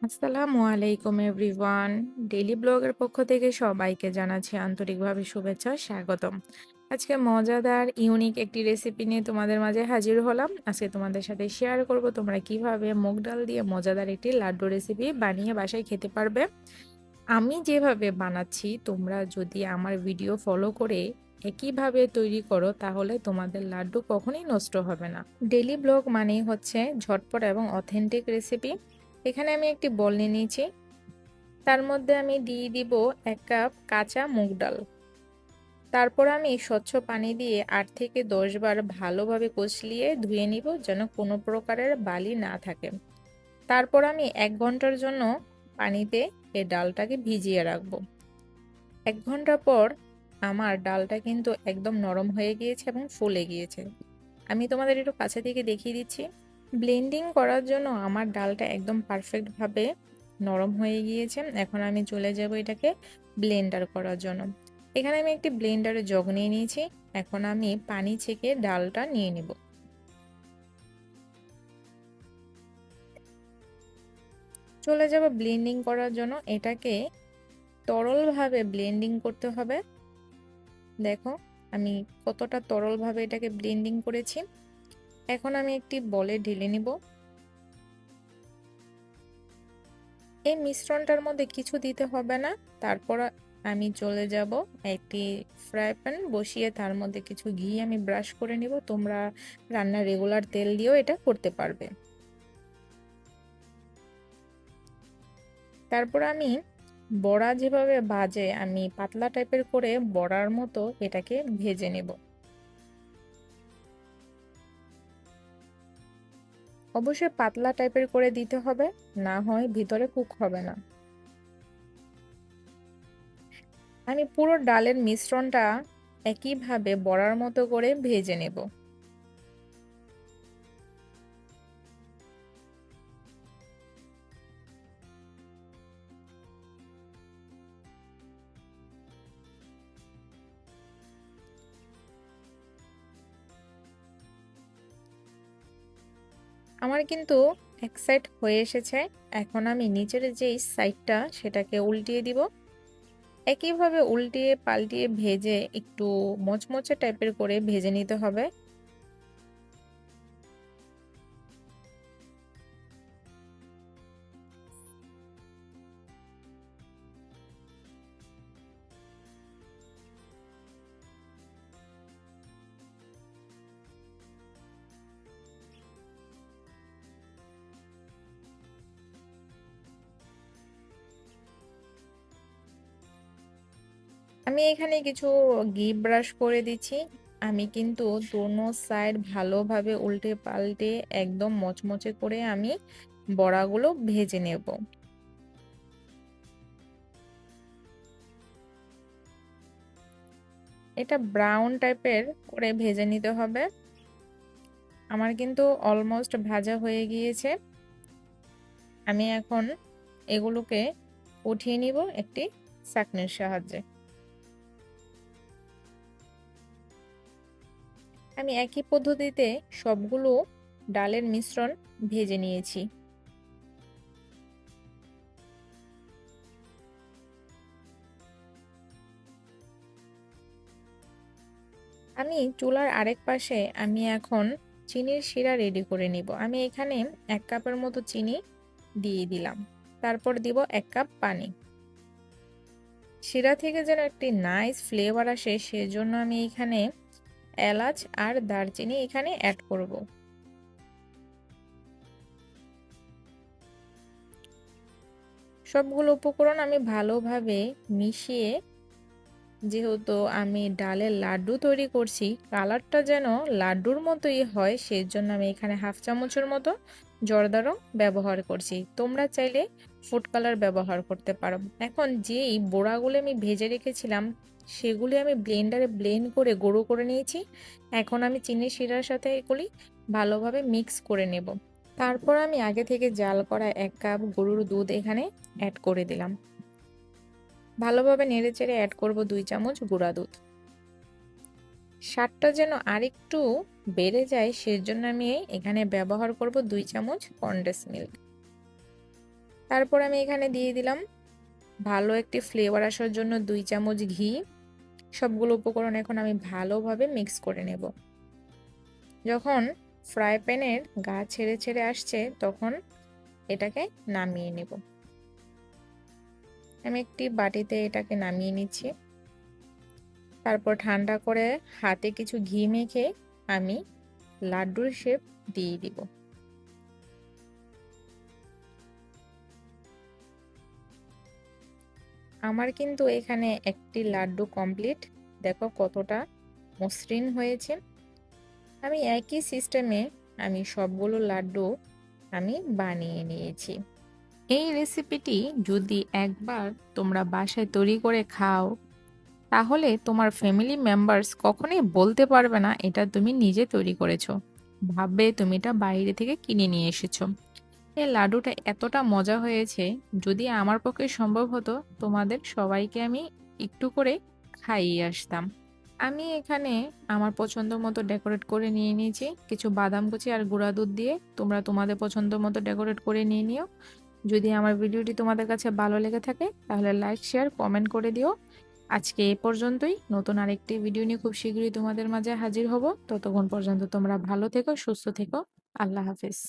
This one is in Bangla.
আসসালামু আলাইকুম এভরিওয়ান। ডেইলি ব্লগের পক্ষ থেকে সবাইকে জানাচ্ছি আন্তরিকভাবে শুভেচ্ছা, স্বাগতম। আজকে মজাদার ইউনিক একটি রেসিপি নিয়ে তোমাদের মাঝে হাজির হলাম। আজকে তোমাদের সাথে শেয়ার করব তোমরা কিভাবে মুগ ডাল দিয়ে মজাদার একটি লাড্ডু রেসিপি বানিয়ে বাসায় খেতে পারবে। আমি যেভাবে বানাচ্ছি তোমরা যদি আমার ভিডিও ফলো করে একইভাবে তৈরি করো তাহলে তোমাদের লাড্ডু কখনোই নষ্ট হবে না। ডেইলি ব্লগ মানেই হচ্ছে ঝটপট এবং অথেন্টিক রেসিপি। এখানে আমি একটি বোল নিয়ে নিয়েছি, তার মধ্যে আমি দিয়ে দিব 1 কাপ কাঁচা মুগ ডাল। তারপর আমি স্বচ্ছ পানি দিয়ে 8 থেকে 10 বার ভালোভাবে কষলিয়ে ধুয়ে নিব যেন কোনো প্রকারের বালি না থাকে। তারপর আমি 1 ঘন্টার জন্য পানিতে এই ডালটাকে ভিজিয়ে রাখবো। 1 ঘন্টা পর আমার ডালটা কিন্তু একদম নরম হয়ে গিয়েছে এবং ফুলে গিয়েছে। আমি তোমাদের একটু কাছে থেকে দেখিয়ে দিচ্ছি। ব্লেন্ডিং করার জন্য আমার ডালটা একদম পারফেক্টভাবে নরম হয়ে গিয়েছে। এখন আমি চলে যাব এটাকে ব্লেন্ডার করার জন্য। এখানে আমি একটি ব্লেন্ডারে জগ নিয়ে নিয়েছি। এখন আমি পানি ছেঁকে ডালটা নিয়ে নেব। চলে যাব ব্লেন্ডিং করার জন্য। এটাকে তরলভাবে ব্লেন্ডিং করতে হবে। দেখো আমি কতটা তরলভাবে এটাকে ব্লেন্ডিং করেছি। এখন আমি একটি বলে ঢেলে নিব। এই মিশ্রণটার মধ্যে কিছু দিতে হবে না। তারপর আমি চলে যাব একটি ফ্রাই প্যান বসিয়ে তার মধ্যে কিছু ঘি আমি ব্রাশ করে নিব। তোমরা রান্নার রেগুলার তেল দিয়েও এটা করতে পারবে। তারপর আমি বড়া যেভাবে ভাজে আমি পাতলা টাইপের করে বড়ার মতো এটাকে ভেজে নেব। অবশ্যই পাতলা টাইপের করে দিতে হবে, না হয় ভিতরে কুক হবে না। আমি পুরো ডালের মিশ্রণটা একইভাবে বড়ার মতো করে ভেজে নেব। আমার কিন্তু এক সাইড হয়ে এসেছে। এখন আমি নিচের যেই সাইডটা সেটাকে উল্টিয়ে দিব। একইভাবে উল্টিয়ে পাল্টিয়ে ভেজে একটু মচমচে টাইপের করে ভেজে নিতে হবে। আমি এখানে কিছু ঘি ব্রাশ করে দিচ্ছি। আমি কিন্তু দোনো সাইড ভালোভাবে উল্টে পাল্টে একদম মচমচে করে আমি বড়াগুলো ভেজে নেব। এটা ব্রাউন টাইপের করে ভেজে নিতে হবে। আমার কিন্তু অলমোস্ট ভাজা হয়ে গিয়েছে। আমি এখন এগুলোকে উঠিয়ে নিব একটি ছাঁকনির সাহায্যে। আমি একই পদ্ধতিতে সবগুলো ডালের মিশ্রণ ভেজে নিয়েছি। আমি চুলার আরেক পাশে আমি এখন চিনির শিরা রেডি করে নিব। আমি এখানে 1 কাপের মতো চিনি দিয়ে দিলাম। তারপর দিব 1 কাপ পানি। শিরা থেকে যেন একটি নাইস ফ্লেভার আসে সেজন্য আমি এখানে এলাচ আর দারচিনি এখানে অ্যাড করব। সবগুলো উপকরণ আমি ভালোভাবে মিশিয়ে, যেহেতু আমি ডালের লাড্ডু তৈরি করছি কালারটা যেন লাড্ডুর মতোই হয় সেজন্য আমি এখানে 1/2 চামচের মতো জর্দা রং ব্যবহার করছি। তোমরা চাইলে ফুড কালার ব্যবহার করতে পারো। এখন যেই বড়াগুলো আমি ভেজে রেখেছিলাম সেগুলি আমি ব্লেন্ডারে ব্লেন্ড করে গুঁড়ো করে নিয়েছি। এখন আমি চিনি শিরার সাথে এগুলি ভালোভাবে মিক্স করে নেব। তারপর আমি আগে থেকে জাল করা 1 কাপ গরুর দুধ এখানে অ্যাড করে দিলাম। ভালোভাবে নেড়েচেড়ে অ্যাড করব 2 চামচ গুঁড়া দুধ। স্বাদটা যেন আরেকটু বেড়ে যায় সেজন্য আমি এখানে ব্যবহার করব 2 চামচ কনডেন্স মিল্ক। তারপর আমি এখানে দিয়ে দিলাম ভালো একটি ফ্লেভার আসার জন্য 2 চামচ ঘি। সবগুলো উপকরণ এখন আমি ভালোভাবে মিক্স করে নেব। যখন ফ্রাই প্যানের গা ছেড়ে ছেড়ে আসছে তখন এটাকে নামিয়ে নেব। আমি একটি বাটিতে এটাকে নামিয়ে নিচ্ছি। তারপর ঠান্ডা করে হাতে কিছু ঘি মেখে আমি লাড্ডুর শেপ দিয়ে দিব। আমার কিন্তু এখানে একটি লাড্ডু কমপ্লিট। দেখো কতটা মসৃণ হয়েছে। আমি একই সিস্টেমে আমি সবগুলো লাড্ডু আমি বানিয়ে নিয়েছি। এই রেসিপিটি যদি একবার তোমরা বাসায় তৈরি করে খাও তাহলে তোমার ফ্যামিলি মেম্বার্স কখনোই বলতে পারবে না এটা তুমি নিজে তৈরি করেছো। ভাববে তুমি এটা বাইরে থেকে কিনে নিয়ে এসেছো। এই লাড্ডুটা এতটা মজা হয়েছে, যদি আমার পক্ষে সম্ভব হতো তোমাদের সবাইকে আমি একটু করে খাইয়ে আসতাম। আমি এখানে আমার পছন্দ মতো ডেকোরেট করে নিয়ে নিয়েছি কিছু বাদাম কুচি আর গুঁড়া দুধ দিয়ে। তোমরা তোমাদের পছন্দ মতো ডেকোরেট করে নিয়ে নিও। যদি আমার ভিডিওটি তোমাদের কাছে ভালো লেগে থাকে তাহলে লাইক শেয়ার কমেন্ট করে দিও। আজকে এ পর্যন্তই। নতুন আরেকটি ভিডিও নিয়ে খুব শীঘ্রই তোমাদের মাঝে হাজির হব। ততক্ষণ পর্যন্ত তোমরা ভালো থেকো, সুস্থ থেকো। আল্লাহ হাফেজ।